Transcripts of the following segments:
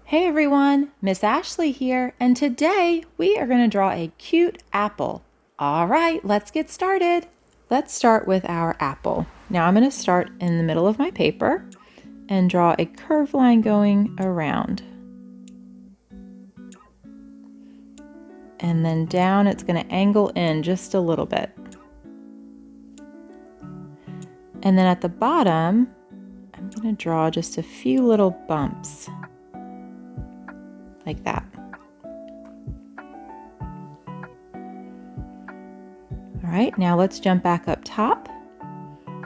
Hey everyone, Miss Ashley here, and today we are going to draw a cute apple. All right, let's get started. Let's start with our apple. Now I'm going to start in the middle of my paper and draw a curved line going around. And then down it's going to angle in just a little bit. And then at the bottom, I'm going to draw just a few little bumps. Like that. All right, now let's jump back up top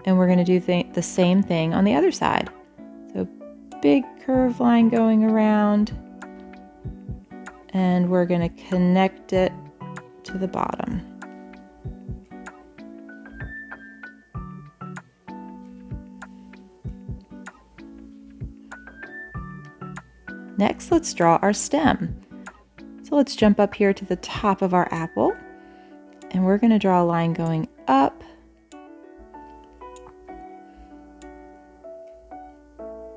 and we're going to do the same thing on the other side. So big curved line going around and we're going to connect it to the bottom. Next, let's draw our stem. So let's jump up here to the top of our apple and we're going to draw a line going up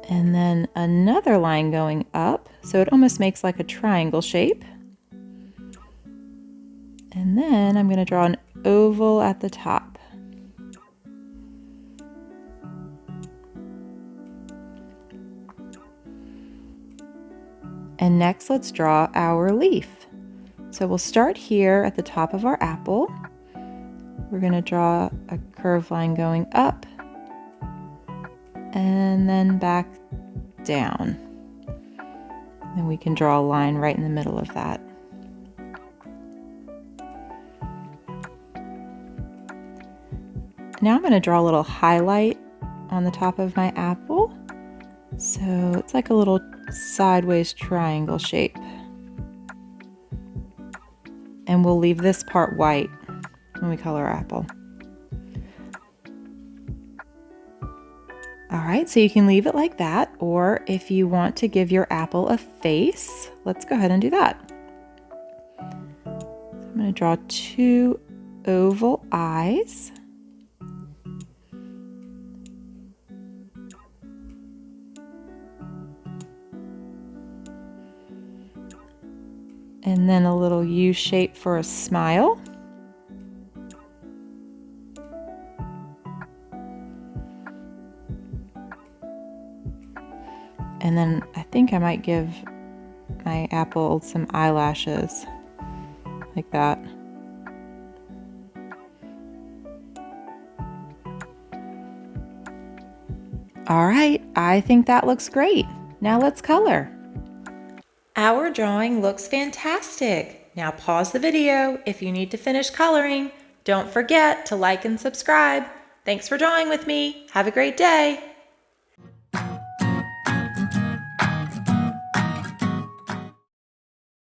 and then another line going up, so it almost makes like a triangle shape. And then I'm going to draw an oval at the top. And next, let's draw our leaf. So we'll start here at the top of our apple. We're going to draw a curved line going up and then back down. And we can draw a line right in the middle of that. Now I'm going to draw a little highlight on the top of my apple. So it's like a little sideways triangle shape. And we'll leave this part white when we color our apple. All right, so you can leave it like that, or if you want to give your apple a face, let's go ahead and do that. So I'm going to draw two oval eyes. And then a little U shape for a smile. And then I think I might give my apple some eyelashes, like that. All right, I think that looks great. Now let's color. Our drawing looks fantastic. Now pause the video if you need to finish coloring. Don't forget to like and subscribe. Thanks for drawing with me. Have a great day.